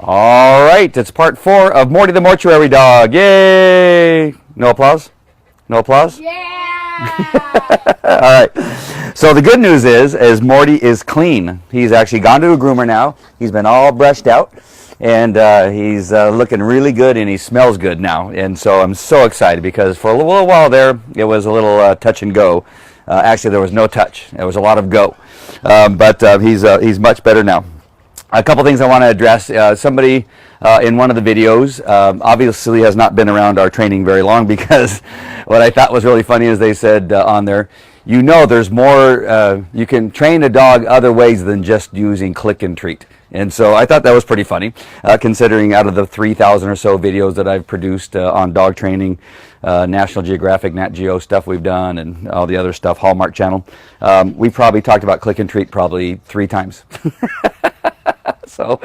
All right, it's part 4 of Morty the Mortuary Dog. Yay! No applause? No applause? Yeah! All right. So the good news is Morty is clean. He's actually gone to a groomer now. He's been all brushed out, and he's looking really good, and he smells good now. And so I'm so excited because for a little while there, it was a little touch and go. Actually, there was no touch. There was a lot of go. But he's much better now. A couple things I want to address. Somebody in one of the videos obviously has not been around our training very long, because what I thought was really funny is they said on there, you know, there's more, you can train a dog other ways than just using click and treat. And so I thought that was pretty funny, considering out of the 3,000 or so videos that I've produced on dog training, National Geographic, Nat Geo stuff we've done, and all the other stuff, Hallmark Channel, we probably talked about click and treat probably 3 times. So,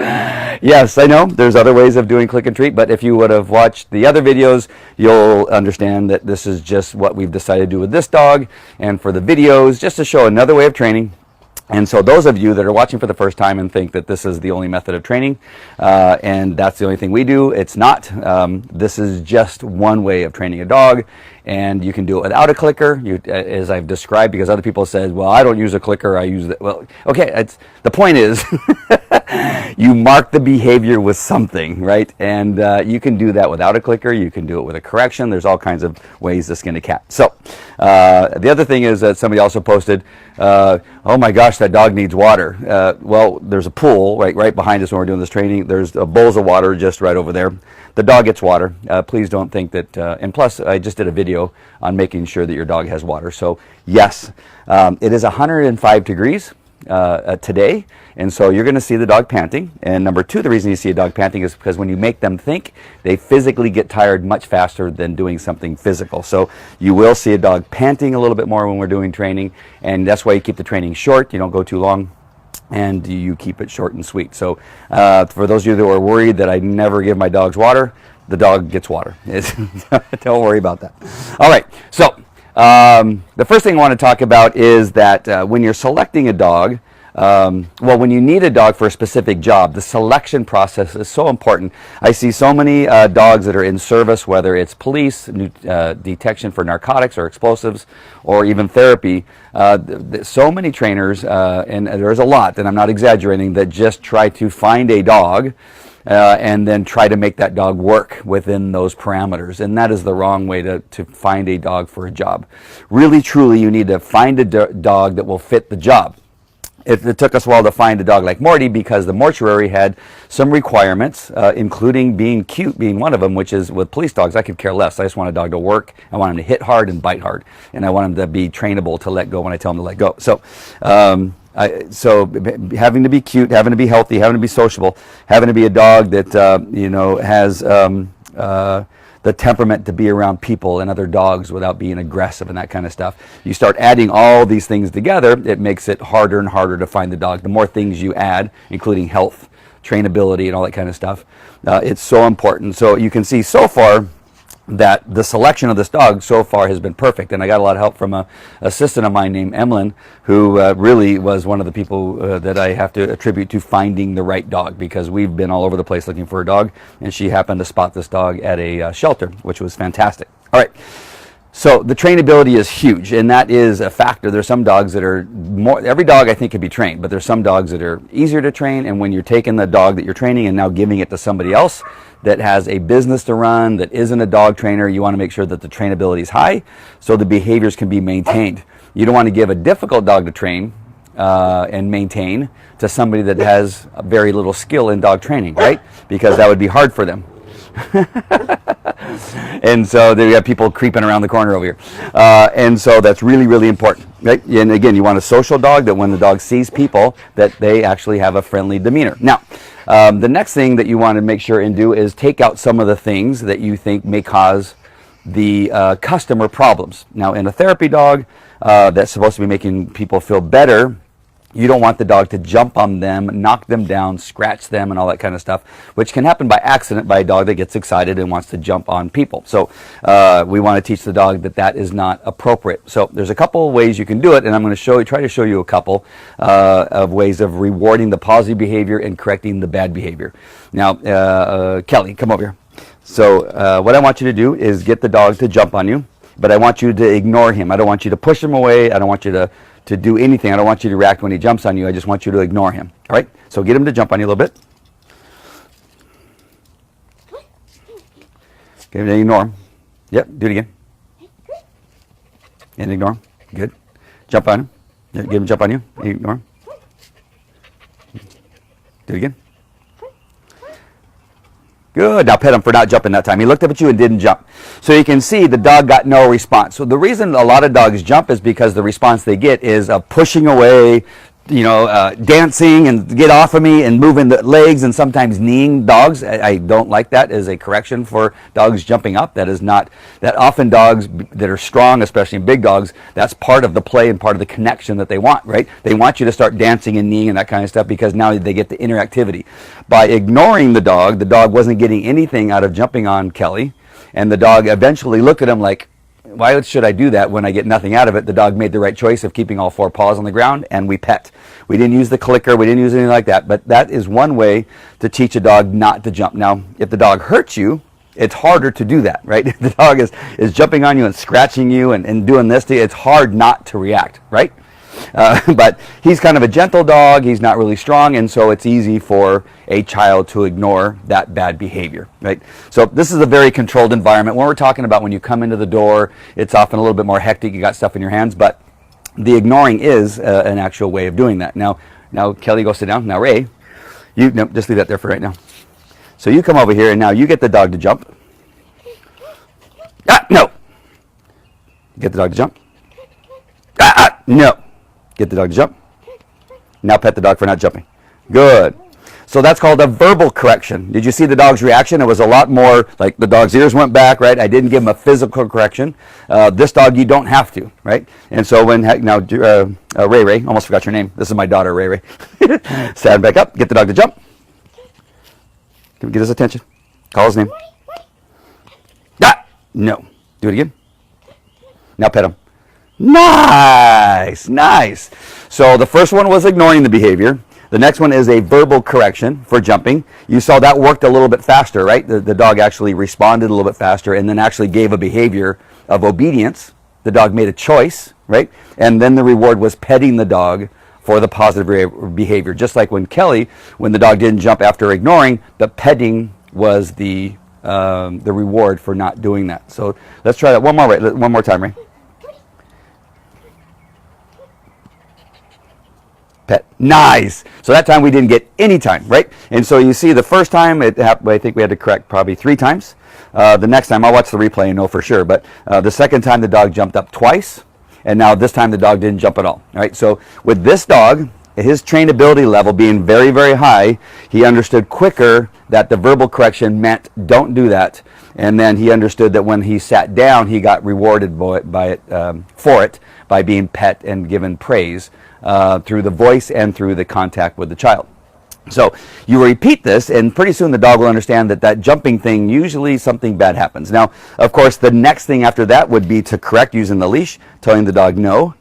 yes, I know there's other ways of doing click and treat, but if you would have watched the other videos, you'll understand that this is just what we've decided to do with this dog, and for the videos, just to show another way of training. And so those of you that are watching for the first time and think that this is the only method of training, and that's the only thing we do, it's not. This is just one way of training a dog, and you can do it without a clicker, as I've described, because other people said, well, I don't use a clicker, I use it. Well, okay, the point is, you mark the behavior with something, right? And you can do that without a clicker, you can do it with a correction, there's all kinds of ways to skin a cat. So, the other thing is that somebody also posted, oh my gosh, that dog needs water. Well, there's a pool right behind us when we're doing this training. There's bowls of water just right over there. The dog gets water. Please don't think that, and plus I just did a video on making sure that your dog has water. So yes, it is 105 degrees today, and so you're going to see the dog panting. And number 2, the reason you see a dog panting is because when you make them think, they physically get tired much faster than doing something physical. So you will see a dog panting a little bit more when we're doing training, and that's why you keep the training short. You don't go too long, and you keep it short and sweet. So for those of you that are worried that I never give my dogs water, the dog gets water. Don't worry about that. All right, so the first thing I want to talk about is that when you're selecting a dog, well, when you need a dog for a specific job, the selection process is so important. I see so many dogs that are in service, whether it's police, detection for narcotics or explosives, or even therapy. So many trainers, and there's a lot, and I'm not exaggerating, that just try to find a dog and then try to make that dog work within those parameters. And that is the wrong way to find a dog for a job. Really, truly, you need to find a dog that will fit the job. It took us a while to find a dog like Morty, because the mortuary had some requirements, including being cute being one of them, which is with police dogs, I could care less. I just want a dog to work. I want him to hit hard and bite hard. And I want him to be trainable to let go when I tell him to let go. So, having to be cute, having to be healthy, having to be sociable, having to be a dog that, you know, has the temperament to be around people and other dogs without being aggressive and that kind of stuff. You start adding all these things together, it makes it harder and harder to find the dog. The more things you add, including health, trainability, and all that kind of stuff, it's so important. So you can see so far that the selection of this dog so far has been perfect, and I got a lot of help from an assistant of mine named Emlyn, who really was one of the people that I have to attribute to finding the right dog, because we've been all over the place looking for a dog, and she happened to spot this dog at a shelter, which was fantastic. All right, so the trainability is huge, and that is a factor. There's some dogs that are more, every dog I think can be trained, but there's some dogs that are easier to train, and when you're taking the dog that you're training and now giving it to somebody else that has a business to run, that isn't a dog trainer, you want to make sure that the trainability is high so the behaviors can be maintained. You don't want to give a difficult dog to train and maintain to somebody that has very little skill in dog training, right? Because that would be hard for them. And so there you have people creeping around the corner over here. And so that's really, really important, right? And again, you want a social dog that when the dog sees people, that they actually have a friendly demeanor. Now, the next thing that you want to make sure and do is take out some of the things that you think may cause the customer problems. Now, in a therapy dog that's supposed to be making people feel better, You don't want the dog to jump on them, knock them down, scratch them, and all that kind of stuff, which can happen by accident by a dog that gets excited and wants to jump on people. So we want to teach the dog that that is not appropriate. So there's a couple of ways you can do it, and I'm going to try to show you a couple of ways of rewarding the positive behavior and correcting the bad behavior. Now, Kelly, come over here. So what I want you to do is get the dog to jump on you, but I want you to ignore him. I don't want you to push him away. I don't want you to do anything. I don't want you to react when he jumps on you. I just want you to ignore him. All right? So get him to jump on you a little bit. Okay, then ignore him. Yep, do it again. And ignore him. Good. Jump on him. Yeah, get him to jump on you. Ignore him. Do it again. Good. Now pet him for not jumping that time. He looked up at you and didn't jump. So you can see the dog got no response. So the reason a lot of dogs jump is because the response they get is pushing away, dancing and get off of me and moving the legs and sometimes kneeing dogs. I don't like that as a correction for dogs jumping up. That is not, that often dogs that are strong, especially big dogs, that's part of the play and part of the connection that they want, right? They want you to start dancing and kneeing and that kind of stuff because now they get the interactivity. By ignoring the dog wasn't getting anything out of jumping on Kelly, and the dog eventually looked at him like, why should I do that when I get nothing out of it? The dog made the right choice of keeping all four paws on the ground, and we pet. We didn't use the clicker. We didn't use anything like that. But that is one way to teach a dog not to jump. Now, if the dog hurts you, it's harder to do that, right? If the dog is jumping on you and scratching you and doing this to you, it's hard not to react, right? But he's kind of a gentle dog. He's not really strong, and so it's easy for a child to ignore that bad behavior, right? So this is a very controlled environment. When we're talking about when you come into the door, it's often a little bit more hectic. You got stuff in your hands, but the ignoring is an actual way of doing that. Now Kelly, go sit down. Now Ray, no, just leave that there for right now. So you come over here, and now you get the dog to jump. No. Get the dog to jump. No. Get the dog to jump. Now pet the dog for not jumping. Good. So that's called a verbal correction. Did you see the dog's reaction? It was a lot more like the dog's ears went back, right? I didn't give him a physical correction. This dog, you don't have to, right? And so Ray, almost forgot your name. This is my daughter, Ray. Stand back up. Get the dog to jump. Get his attention. Call his name. No. Do it again. Now pet him. Nice. So the first one was ignoring the behavior. The next one is a verbal correction for jumping. You saw that worked a little bit faster, right? The dog actually responded a little bit faster and then actually gave a behavior of obedience. The dog made a choice, right? And then the reward was petting the dog for the positive behavior. Just like when the dog didn't jump after ignoring, the petting was the reward for not doing that. So let's try that one more time, Ray. Pet. Nice. So that time we didn't get any time, right? And so you see the first time it happened, I think we had to correct probably 3 times. The next time, I'll watch the replay and know for sure, but the second time the dog jumped up twice, and now this time the dog didn't jump at all, right? So with this dog, his trainability level being very, very high, he understood quicker that the verbal correction meant don't do that. And then he understood that when he sat down, he got rewarded for it by being pet and given praise through the voice and through the contact with the child. So you repeat this, and pretty soon the dog will understand that jumping thing, usually something bad happens. Now, of course, the next thing after that would be to correct using the leash, telling the dog no.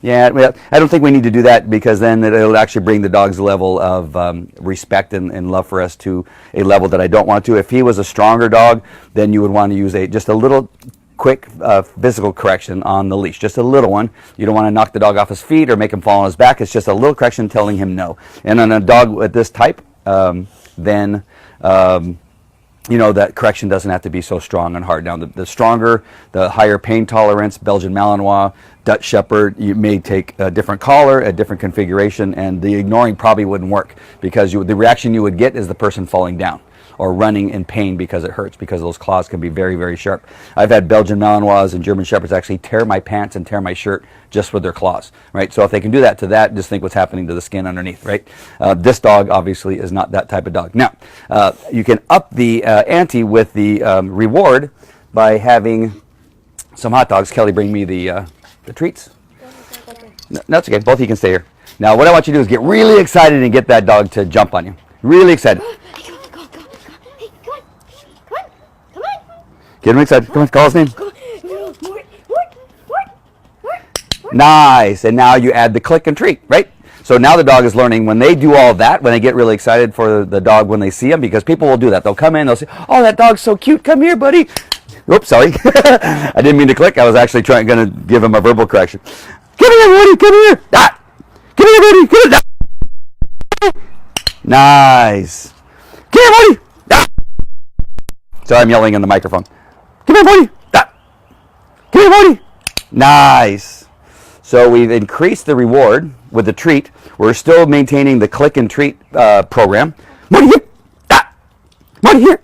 Yeah, well, I don't think we need to do that because then it'll actually bring the dog's level of respect and love for us to a level that I don't want to. If he was a stronger dog, then you would want to use just a little quick physical correction on the leash, just a little one. You don't want to knock the dog off his feet or make him fall on his back. It's just a little correction telling him no. And on a dog with this type, then that correction doesn't have to be so strong and hard. Now, the stronger, the higher pain tolerance, Belgian Malinois, Dutch Shepherd, you may take a different collar, a different configuration, and the ignoring probably wouldn't work because the reaction you would get is the person falling down or running in pain because it hurts, because those claws can be very, very sharp. I've had Belgian Malinois and German Shepherds actually tear my pants and tear my shirt just with their claws, right? So if they can do that to that, just think what's happening to the skin underneath, right? This dog obviously is not that type of dog. Now, you can up the ante with the reward by having some hot dogs. Kelly, bring me the treats. No, that's okay. Both of you can stay here. Now, what I want you to do is get really excited and get that dog to jump on you. Really excited. Hey, come on. Hey, come on. Come on. Get him excited. Come on, call his name. Come on. Nice. And now you add the click and treat, right? So now the dog is learning when they do all that, when they get really excited for the dog when they see him, because people will do that. They'll come in, they'll say, oh, that dog's so cute. Come here, buddy. Oops, sorry. I didn't mean to click. I was actually going to give him a verbal correction. Come here, Woody. Come here. Ah. Come here, Woody. Come here. Ah. Nice. Come here, Woody. Ah. Sorry, I'm yelling in the microphone. Come here, Woody. Ah. Come here, Woody. Nice. So we've increased the reward with the treat. We're still maintaining the click and treat program. Woody, here. Ah. Woody, here.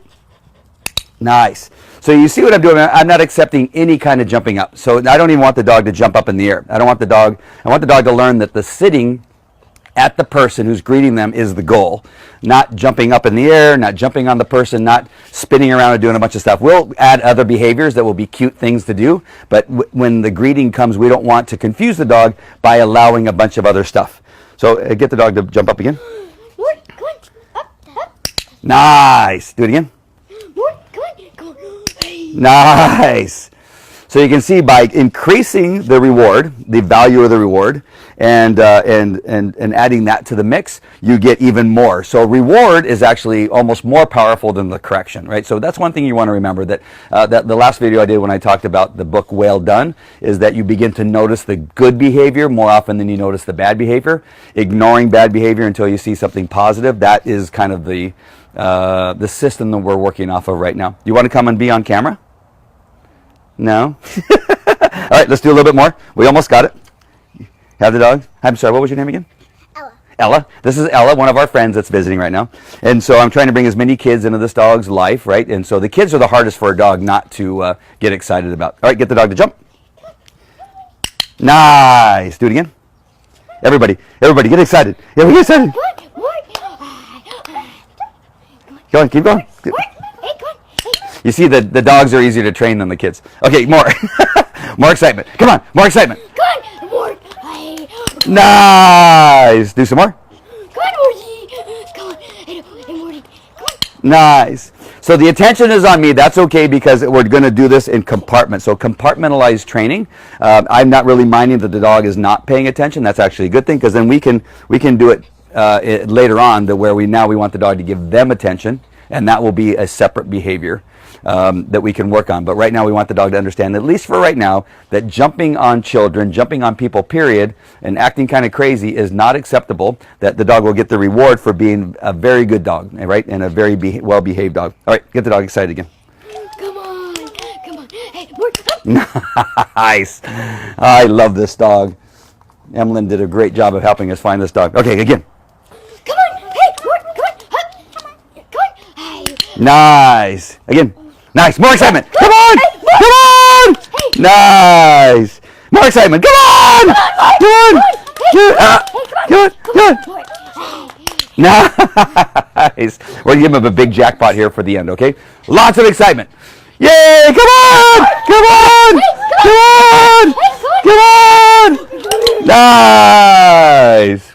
Nice. So you see what I'm doing? I'm not accepting any kind of jumping up. So I don't even want the dog to jump up in the air. I want the dog to learn that the sitting at the person who's greeting them is the goal. Not jumping up in the air, not jumping on the person, not spinning around and doing a bunch of stuff. We'll add other behaviors that will be cute things to do, but when the greeting comes, we don't want to confuse the dog by allowing a bunch of other stuff. So get the dog to jump up again. Nice. Do it again. Nice. So you can see by increasing the reward, the value of the reward, and adding that to the mix, you get even more. So reward is actually almost more powerful than the correction, right? So that's one thing you want to remember, that the last video I did when I talked about the book Well Done is that you begin to notice the good behavior more often than you notice the bad behavior. Ignoring bad behavior until you see something positive, that is kind of the system that we're working off of right now. You want to come and be on camera? No? All right, let's do a little bit more. We almost got it. Have the dog. I'm sorry, what was your name again? Ella. Ella. This is Ella, one of our friends that's visiting right now. And so I'm trying to bring as many kids into this dog's life, right? And so the kids are the hardest for a dog not to get excited about. All right, get the dog to jump. Nice. Do it again. Everybody, get excited. Yeah, get excited. Go on, keep going. You see, the dogs are easier to train than the kids. Okay, more. More excitement. Come on, more excitement. Come on, more. Nice. Do some more. Come on, Morty. Come on. Hey, Morty. Come on. Nice. So the attention is on me. That's okay because we're going to do this in compartments. So compartmentalized training. I'm not really minding that the dog is not paying attention. That's actually a good thing because then we can do it later on to where we want the dog to give them attention, and that will be a separate behavior that we can work on. But right now we want the dog to understand, at least for right now, that jumping on children, jumping on people, period, and acting kind of crazy is not acceptable, that the dog will get the reward for being a very good dog, right, and a very well-behaved dog. All right, get the dog excited again. Come on. Hey, Morty. Nice. I love this dog. Emlyn did a great job of helping us find this dog. Okay, again. Come on. Hey, Morty. Come on. Hey. Nice. Again. Nice. More excitement. Come on. Come on. Nice. More excitement. Come on. Come on. Come on. Nice. We're going to give him a big jackpot here for the end, okay? Lots of excitement. Yay. Come on. Come on. Come on. Come on. Nice.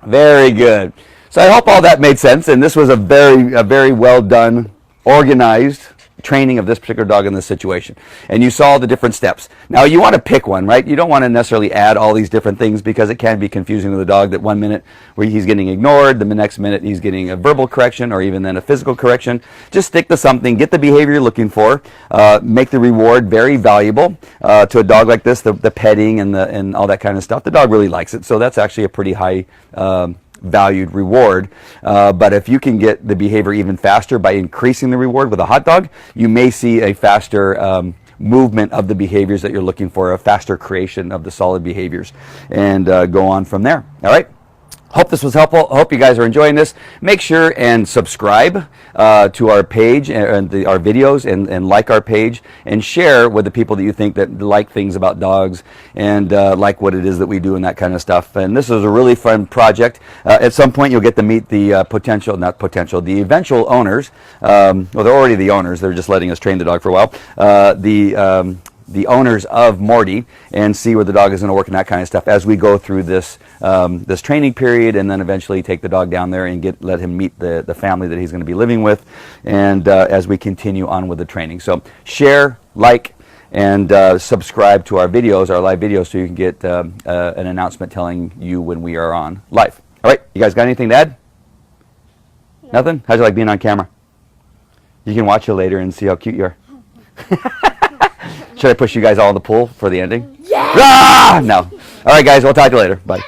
Very good. So I hope all that made sense, and this was a very well done, organized training of this particular dog in this situation. And you saw the different steps. Now you want to pick one, right? You don't want to necessarily add all these different things because it can be confusing with a dog that 1 minute where he's getting ignored, the next minute he's getting a verbal correction or even then a physical correction. Just stick to something, get the behavior you're looking for, make the reward very valuable to a dog like this, the petting and all that kind of stuff. The dog really likes it, so that's actually a pretty high valued reward. But if you can get the behavior even faster by increasing the reward with a hot dog, you may see a faster movement of the behaviors that you're looking for, a faster creation of the solid behaviors, and go on from there. All right? Hope this was helpful. Hope you guys are enjoying this. Make sure and subscribe to our page and our videos, and like our page, and share with the people that you think that like things about dogs and like what it is that we do and that kind of stuff. And this is a really fun project. At some point you'll get to meet the the eventual owners. Well, they're already the owners. They're just letting us train the dog for a while. the owners of Morty and see where the dog is going to work and that kind of stuff as we go through this this training period, and then eventually take the dog down there and let him meet the family that he's going to be living with, and as we continue on with the training. So share, like, and subscribe to our videos, our live videos, so you can get an announcement telling you when we are on live. All right, you guys got anything to add? No. Nothing? How'd you like being on camera? You can watch it later and see how cute you are. Should I push you guys all in the pool for the ending? Yeah! Ah! No. All right, guys, we'll talk to you later. Bye.